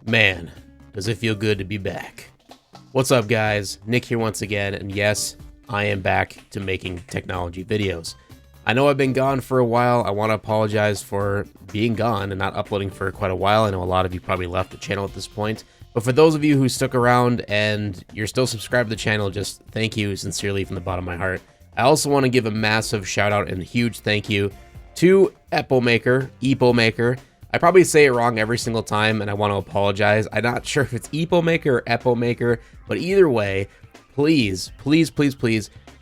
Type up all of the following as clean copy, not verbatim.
Man, does it feel good to be back. What's up, guys? Nick here once again, and yes, I am back to making technology videos. I know I've been gone for a while. I want to apologize for being gone and not uploading for quite a while. I know a lot of you probably left the channel at this point. But for those of you who stuck around and you're still subscribed to the channel, just thank you sincerely from the bottom of my heart. I also want to give a massive shout out and huge thank you to Epomaker. I probably say it wrong every single time, and I want to apologize. I'm not sure if it's Epomaker or Epomaker, but either way, please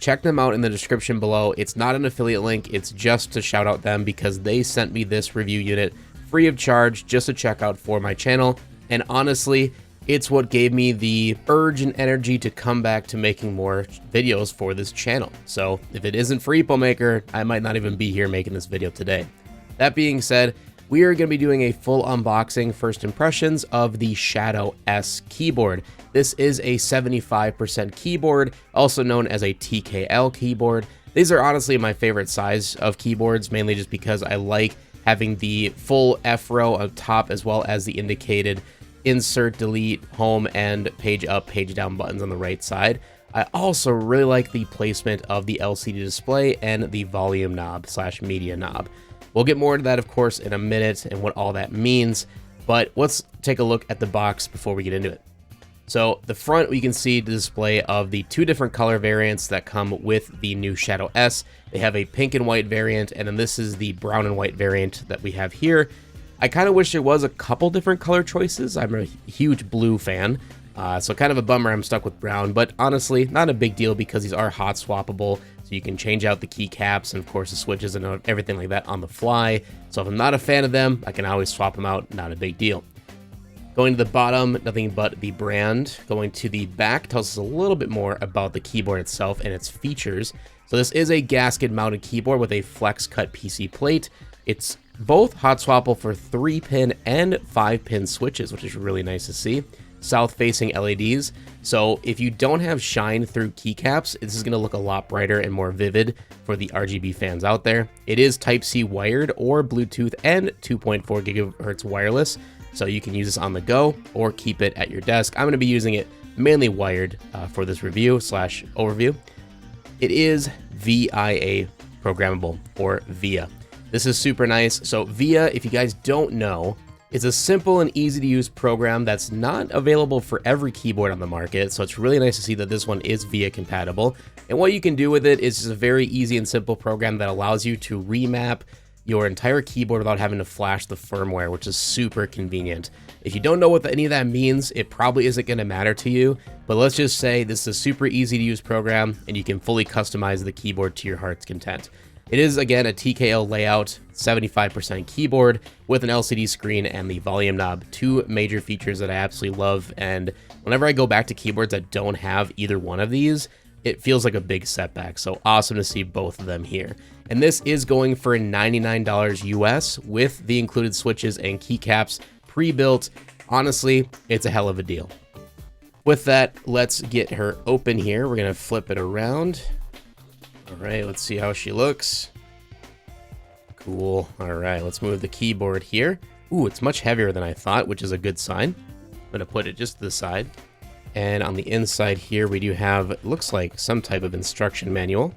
check them out in the description below. It's not an affiliate link. It's just to shout out them because they sent me this review unit free of charge just to check out for my channel. And honestly, it's what gave me the urge and energy to come back to making more videos for this channel. So if it isn't for Epomaker, I might not even be here making this video today. That being said, we are going to be doing a full unboxing first impressions of the Shoutout S keyboard. This is a 75% keyboard, also known as a TKL keyboard. These are honestly my favorite size of keyboards, mainly just because I like having the full F row up top as well as the indicated insert, delete, home, and page up, page down buttons on the right side. I also really like the placement of the LCD display and the volume knob / media knob. We'll get more into that, of course, in a minute and what all that means, but let's take a look at the box before we get into it. So the front, we can see the display of the two different color variants that come with the new Shoutout S. They have a pink and white variant, and then this is the brown and white variant that we have here. I kind of wish there was a couple different color choices. I'm a huge blue fan, so kind of a bummer I'm stuck with brown, but honestly, not a big deal because these are hot swappable. So you can change out the keycaps and of course the switches and everything like that on the fly. So if I'm not a fan of them, I can always swap them out, not a big deal. Going to the bottom, nothing but the brand. Going to the back tells us a little bit more about the keyboard itself and its features. So this is a gasket mounted keyboard with a flex cut PC plate. It's both hot swappable for 3-pin and 5-pin switches, which is really nice to see. South-facing LEDs, so if you don't have shine through keycaps, this is going to look a lot brighter and more vivid for the RGB fans out there. It is Type-C wired or Bluetooth and 2.4 gigahertz wireless, so you can use this on the go or keep it at your desk. I'm going to be using it mainly wired for this review / overview. It is VIA programmable, or VIA. This is super nice. So VIA, if you guys don't know, it's a simple and easy to use program that's not available for every keyboard on the market, so it's really nice to see that this one is VIA compatible. And what you can do with it is just a very easy and simple program that allows you to remap your entire keyboard without having to flash the firmware, which is super convenient. If you don't know what any of that means, it probably isn't going to matter to you, but let's just say this is a super easy to use program and you can fully customize the keyboard to your heart's content. It is, again, a TKL layout, 75% keyboard with an LCD screen and the volume knob. Two major features that I absolutely love, and whenever I go back to keyboards that don't have either one of these, it feels like a big setback, so awesome to see both of them here. And this is going for $99 US with the included switches and keycaps pre-built. Honestly, it's a hell of a deal. With that, let's get her open here. We're going to flip it around. All right, let's see how she looks. Cool. All right, let's move the keyboard here. Ooh, it's much heavier than I thought, which is a good sign. I'm going to put it just to the side. And on the inside here, we do have, it looks like some type of instruction manual.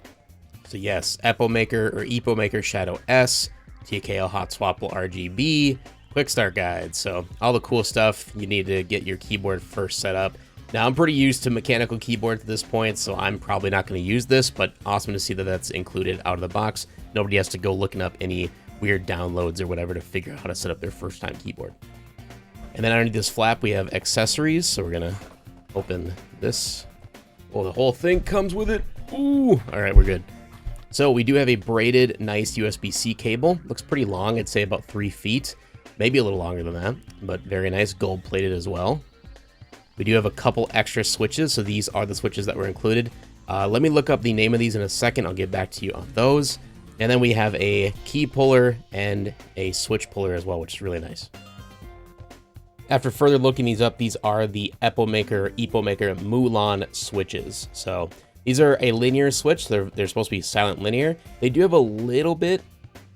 So yes, Epomaker or Epomaker Shoutout S, TKL hot swappable RGB, quick start guide. So all the cool stuff you need to get your keyboard first set up. Now, I'm pretty used to mechanical keyboards at this point, so I'm probably not going to use this, but awesome to see that that's included out of the box. Nobody has to go looking up any weird downloads or whatever to figure out how to set up their first time keyboard. And then underneath this flap, we have accessories, so we're going to open this. Oh, the whole thing comes with it. Ooh, all right, we're good. So we do have a braided, nice USB-C cable. Looks pretty long, I'd say about 3 feet, maybe a little longer than that, but very nice, gold-plated as well. We do have a couple extra switches, so these are the switches that were included. Let me look up the name of these in a second. I'll get back to you on those. And then we have a key puller and a switch puller as well, which is really nice. After further looking these up, these are the Epomaker Mulan switches. So these are a linear switch. They're supposed to be silent linear. They do have a little bit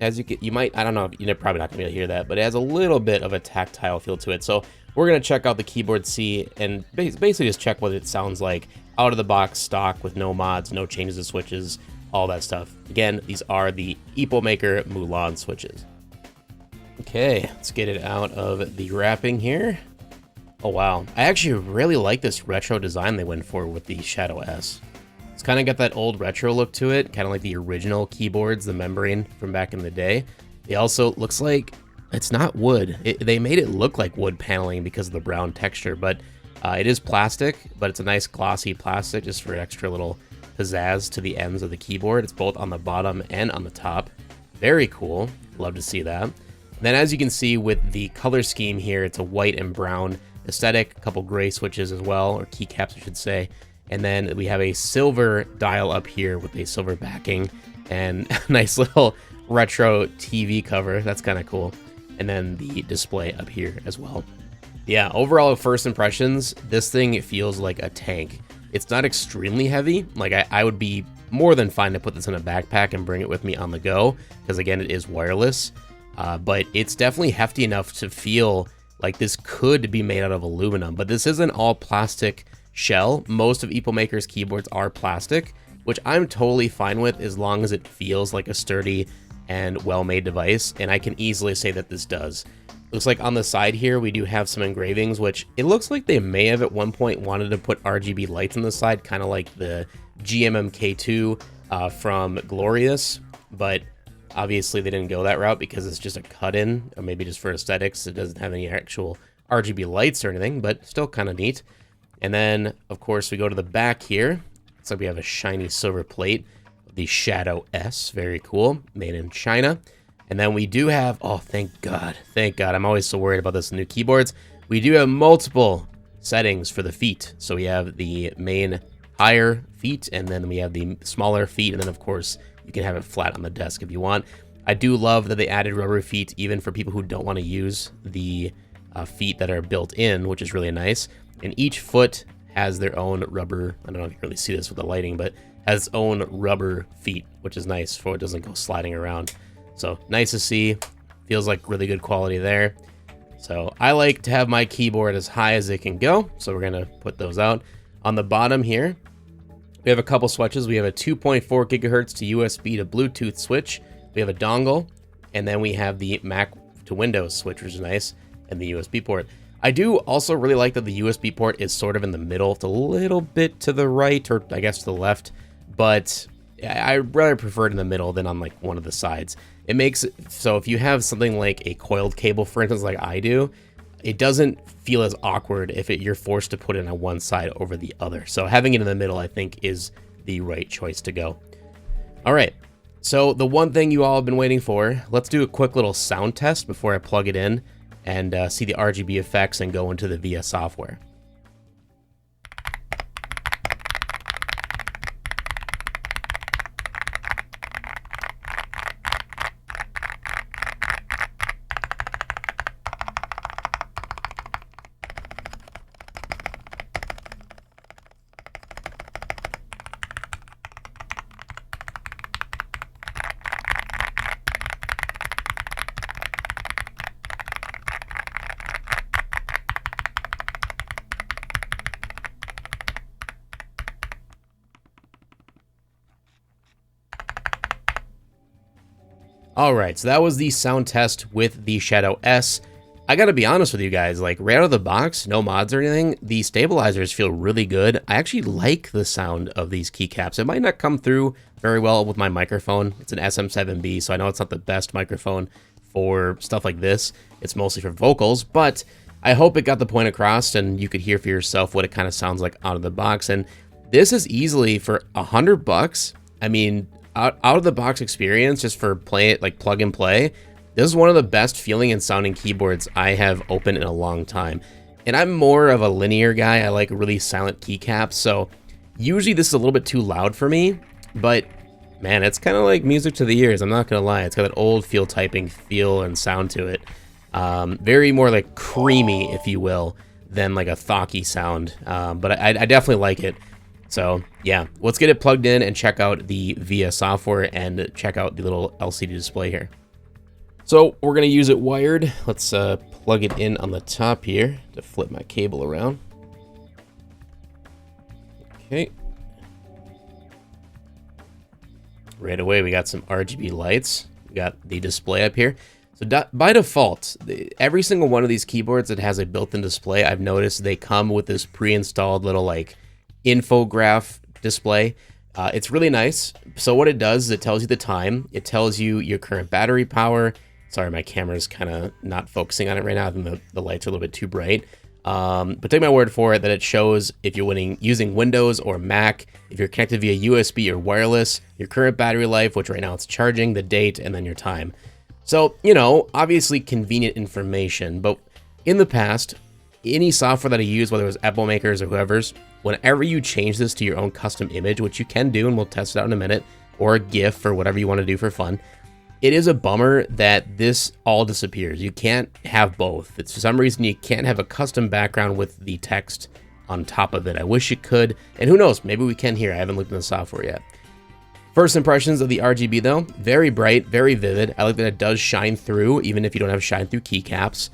as you might, I don't know, you're probably not gonna be able to hear that, but it has a little bit of a tactile feel to it. So we're gonna check out the keyboard C and basically just check what it sounds like out of the box, stock, with no mods, no changes to switches, all that stuff. Again, these are the Epomaker Mulan switches. Okay, let's get it out of the wrapping here. Oh wow, I actually really like this retro design they went for with the Shadow S. It's kind of got that old retro look to it, kind of like the original keyboards, the membrane from back in the day. It also looks like it's not wood. They made it look like wood paneling because of the brown texture, but it is plastic, but it's a nice glossy plastic just for extra little pizzazz to the ends of the keyboard. It's both on the bottom and on the top. Very cool. Love to see that. And then as you can see with the color scheme here, it's a white and brown aesthetic, a couple gray switches as well, or keycaps I should say. And then we have a silver dial up here with a silver backing and a nice little retro TV cover. That's kind of cool. And then the display up here as well. Yeah, overall first impressions, this thing feels like a tank. It's not extremely heavy. Like I would be more than fine to put this in a backpack and bring it with me on the go, because again, it is wireless. But it's definitely hefty enough to feel like this could be made out of aluminum, but this isn't all plastic shell. Most of Epomaker's keyboards are plastic, which I'm totally fine with as long as it feels like a sturdy and well-made device, and I can easily say that this does. Looks like on the side here we do have some engravings, which it looks like they may have at one point wanted to put RGB lights on the side, kind of like the GMMK2 from Glorious, but obviously they didn't go that route because it's just a cut-in, or maybe just for aesthetics. It doesn't have any actual RGB lights or anything, but still kind of neat. And then, of course, we go to the back here. Looks like we have a shiny silver plate, the Shadow S, very cool, made in China. And then we do have, oh, thank God, I'm always so worried about this in new keyboards. We do have multiple settings for the feet. So we have the main higher feet, and then we have the smaller feet, and then of course, you can have it flat on the desk if you want. I do love that they added rubber feet, even for people who don't want to use the feet that are built in, which is really nice. And each foot has their own rubber, I don't know if you can really see this with the lighting, but has its own rubber feet, which is nice for it doesn't go sliding around. So nice to see, feels like really good quality there. So I like to have my keyboard as high as it can go, so we're gonna put those out. On the bottom here, we have a couple switches. We have a 2.4 gigahertz to USB to Bluetooth switch. We have a dongle, and then we have the Mac to Windows switch, which is nice, and the USB port. I do also really like that the USB port is sort of in the middle. It's a little bit to the right, or I guess to the left, but I rather prefer it in the middle than on like one of the sides. It makes it so if you have something like a coiled cable, for instance, like I do, it doesn't feel as awkward if you're forced to put it on one side over the other. So having it in the middle, I think, is the right choice to go. All right, so the one thing you all have been waiting for, let's do a quick little sound test before I plug it in and see the RGB effects and go into the VS software. Alright, so that was the sound test with the Shadow S. I gotta be honest with you guys, like right out of the box, no mods or anything, the stabilizers feel really good. I actually like the sound of these keycaps. It might not come through very well with my microphone. It's an SM7B, so I know it's not the best microphone for stuff like this. It's mostly for vocals, but I hope it got the point across and you could hear for yourself what it kind of sounds like out of the box. And this is easily for $100. I mean, out of the box experience, just for play it like plug and play, this is one of the best feeling and sounding keyboards I have opened in a long time. And I'm more of a linear guy. I like really silent keycaps, so usually this is a little bit too loud for me, but man, it's kind of like music to the ears. I'm not gonna lie, it's got that old field typing feel and sound to it. Very more like creamy, if you will, than like a thocky sound. But I definitely like it. So yeah, let's get it plugged in and check out the VS software and check out the little LCD display here. So we're going to use it wired. Let's plug it in on the top here to flip my cable around. Okay. Right away, we got some RGB lights. We got the display up here. So by default, every single one of these keyboards that has a built-in display, I've noticed they come with this pre-installed little like infograph display. It's really nice. So what it does is it tells you the time. It tells you your current battery power. Sorry, my camera's kind of not focusing on it right now. I think the lights are a little bit too bright. But take my word for it that it shows if you're using Windows or Mac, if you're connected via USB or wireless, your current battery life, which right now it's charging, the date, and then your time. So, you know, obviously convenient information, but in the past, any software that I use, whether it was Epomakers or whoever's, whenever you change this to your own custom image, which you can do, and we'll test it out in a minute, or a GIF or whatever you want to do for fun, it is a bummer that this all disappears. You can't have both. For some reason, you can't have a custom background with the text on top of it. I wish you could, and who knows, maybe we can here. I haven't looked in the software yet. First impressions of the RGB though, very bright, very vivid. I like that it does shine through, even if you don't have shine through keycaps.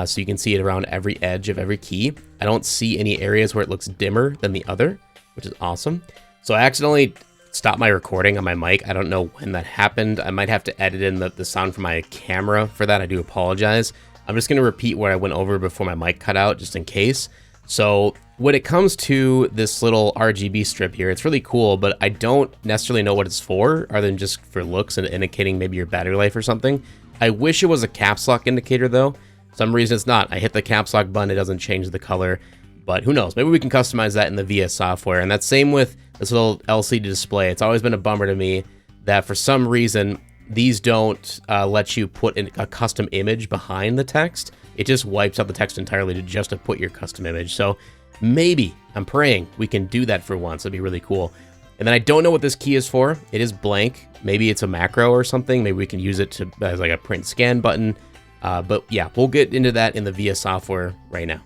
So you can see it around every edge of every key. I don't see any areas where it looks dimmer than the other, which is awesome. So I accidentally stopped my recording on my mic. I don't know when that happened. I might have to edit in the sound from my camera for that. I do apologize. I'm just going to repeat what I went over before my mic cut out, just in case. So when it comes to this little RGB strip here, it's really cool, but I don't necessarily know what it's for, other than just for looks and indicating maybe your battery life or something. I wish it was a caps lock indicator though. For some reason it's not. I hit the caps lock button, it doesn't change the color, but who knows? Maybe we can customize that in the VS software. And that's same with this little LCD display. It's always been a bummer to me that for some reason these don't let you put in a custom image behind the text. It just wipes out the text entirely to just to put your custom image. So maybe, I'm praying, we can do that for once. That'd be really cool. And then I don't know what this key is for. It is blank. Maybe it's a macro or something. Maybe we can use it as like a print scan button. But yeah, we'll get into that in the VIA software right now.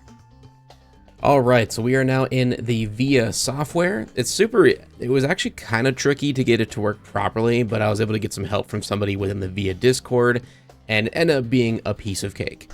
All right, so we are now in the VIA software. It was actually kind of tricky to get it to work properly, but I was able to get some help from somebody within the VIA Discord and end up being a piece of cake.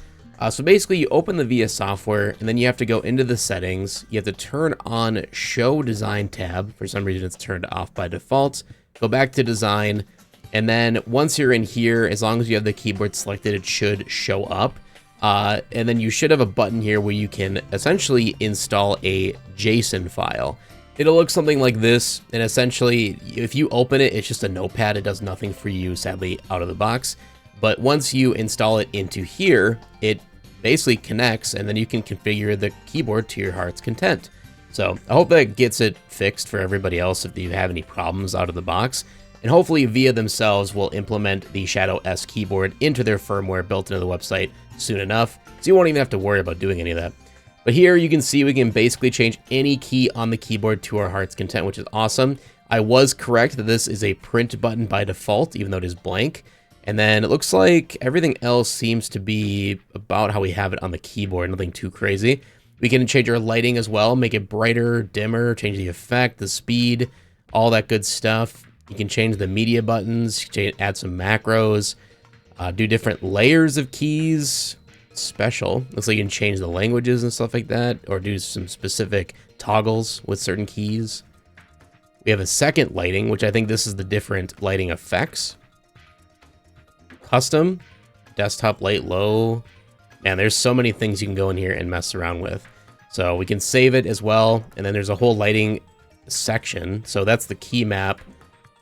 So basically you open the VIA software and then you have to go into the settings. You have to turn on Show Design tab. For some reason it's turned off by default. Go back to Design. And then once you're in here, as long as you have the keyboard selected, it should show up. And then you should have a button here where you can essentially install a JSON file. It'll look something like this. And essentially, if you open it, it's just a notepad. It does nothing for you, sadly, out of the box. But once you install it into here, it basically connects, and then you can configure the keyboard to your heart's content. So I hope that gets it fixed for everybody else if you have any problems out of the box. And hopefully VIA themselves will implement the Shadow S keyboard into their firmware built into the website soon enough, so you won't even have to worry about doing any of that. But here you can see we can basically change any key on the keyboard to our heart's content, which is awesome. I was correct that this is a print button by default, even though it is blank. And then it looks like everything else seems to be about how we have it on the keyboard, nothing too crazy. We can change our lighting as well, make it brighter, dimmer, change the effect, the speed, all that good stuff. You can change the media buttons, add some macros, do different layers of keys. Special. Looks like you can change the languages and stuff like that, or do some specific toggles with certain keys. We have a second lighting, which I think this is the different lighting effects. Custom, desktop light low. Man, there's so many things you can go in here and mess around with. So we can save it as well. And then there's a whole lighting section. So that's the key map.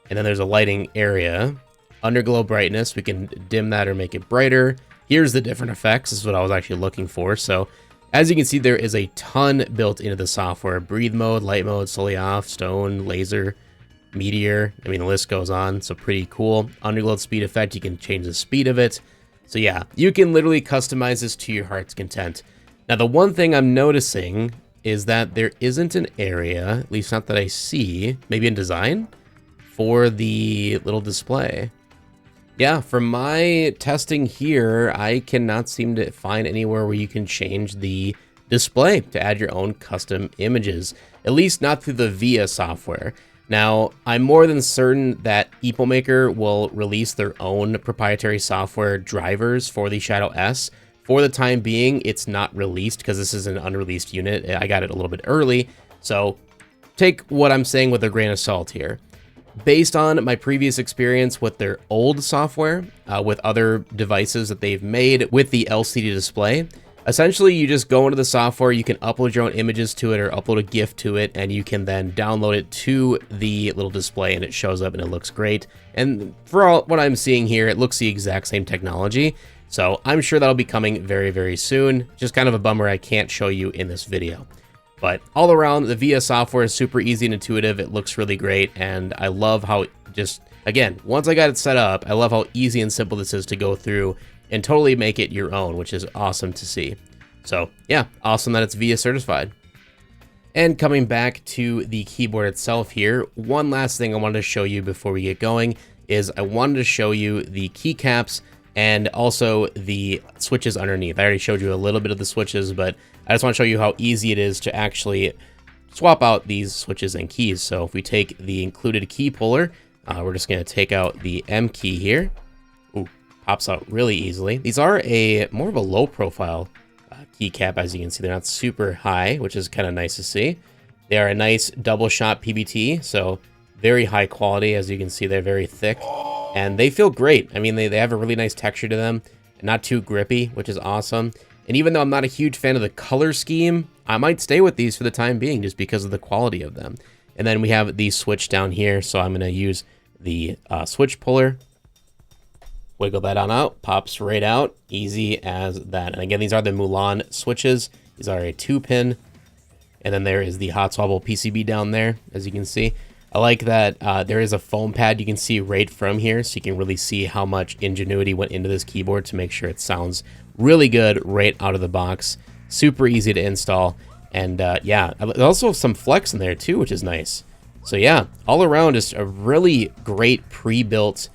And then there's a lighting area. Underglow brightness, we can dim that or make it brighter. Here's the different effects. This is what I was actually looking for. So as you can see, there is a ton built into the software. Breathe mode, light mode, slowly off, stone, laser, meteor. I mean, the list goes on. So pretty cool. Underglow speed effect, you can change the speed of it. So yeah, you can literally customize this to your heart's content. Now, the one thing I'm noticing is that there isn't an area, at least not that I see, maybe in design, for the little display. Yeah, from my testing here, I cannot seem to find anywhere where you can change the display to add your own custom images, at least not through the VIA software. Now, I'm more than certain that Epomaker will release their own proprietary software drivers for the Shadow S. For the time being, it's not released because this is an unreleased unit. I got it a little bit early, so take what I'm saying with a grain of salt here. Based on my previous experience with their old software, with other devices that they've made with the LCD display, essentially you just go into the software, you can upload your own images to it or upload a GIF to it, and you can then download it to the little display and it shows up and it looks great. And for all what I'm seeing here, it looks the exact same technology. So I'm sure that'll be coming very, very soon. Just kind of a bummer I can't show you in this video. But all around, the VIA software is super easy and intuitive. It looks really great, and I love how just, again, once I got it set up, I love how easy and simple this is to go through and totally make it your own, which is awesome to see. So yeah, awesome that it's VIA certified. And coming back to the keyboard itself here, one last thing I wanted to show you before we get going is I wanted to show you the keycaps and also the switches underneath. I already showed you a little bit of the switches, but I just want to show you how easy it is to actually swap out these switches and keys. So if we take the included key puller, we're just going to take out the M key here. Ooh, pops out really easily. These are more of a low profile keycap, as you can see. They're not super high, which is kind of nice to see. They are a nice double shot PBT, so very high quality. As you can see, they're very thick and they feel great. I mean, they have a really nice texture to them, not too grippy, which is awesome. And even though I'm not a huge fan of the color scheme, I might stay with these for the time being just because of the quality of them. And then we have the switch down here, so I'm going to use the switch puller. Wiggle that on out, pops right out, easy as that. And again, these are the Mulan switches. These are a 2-pin. And then there is the hot swabble PCB down there, as you can see. I like that there is a foam pad you can see right from here, so you can really see how much ingenuity went into this keyboard to make sure it sounds really good right out of the box. Super easy to install. And yeah, there's also some flex in there too, which is nice. So yeah, all around just a really great pre-built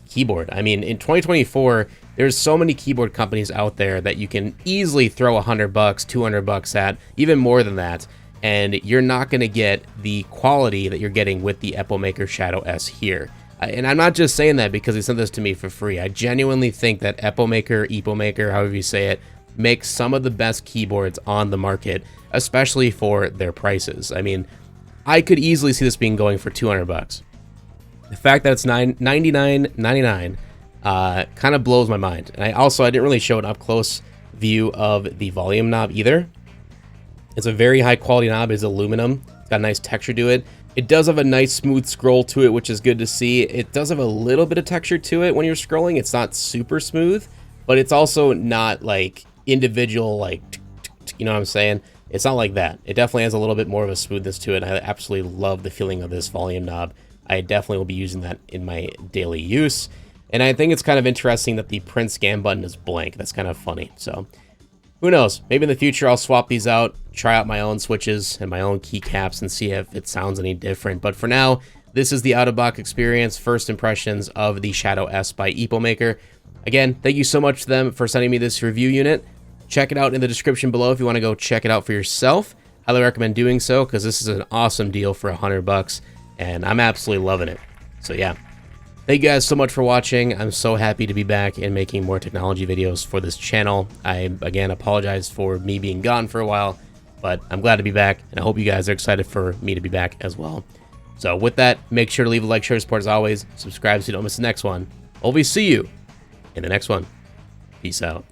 keyboard. I mean, in 2024, there's so many keyboard companies out there that you can easily throw $100, $200 at, even more than that, and you're not going to get the quality that you're getting with the Epomaker Shadow S here. And I'm not just saying that because they sent this to me for free. I genuinely think that Epomaker, however you say it, makes some of the best keyboards on the market, especially for their prices. I mean, I could easily see this being going for $200. The fact that it's $99.99 kind of blows my mind. And I didn't really show an up-close view of the volume knob either. It's a very high-quality knob. It's aluminum. It's got a nice texture to it. It does have a nice smooth scroll to it, which is good to see. It does have a little bit of texture to it when you're scrolling. It's not super smooth, but it's also not like individual, like, you know what I'm saying? It's not like that. It definitely has a little bit more of a smoothness to it. I absolutely love the feeling of this volume knob. I definitely will be using that in my daily use. And I think it's kind of interesting that the print scan button is blank. That's kind of funny. So who knows? Maybe in the future I'll swap these out, try out my own switches and my own keycaps and see if it sounds any different. But for now, this is the out-of-box experience, first impressions of the Shadow S by Epomaker. Again, thank you so much to them for sending me this review unit. Check it out in the description below if you want to go check it out for yourself. Highly recommend doing so because this is an awesome deal for $100 and I'm absolutely loving it. So yeah. Thank you guys so much for watching. I'm so happy to be back and making more technology videos for this channel. I, again, apologize for me being gone for a while, but I'm glad to be back, and I hope you guys are excited for me to be back as well. So with that, make sure to leave a like, share, support as always. Subscribe so you don't miss the next one. Hopefully see you in the next one. Peace out.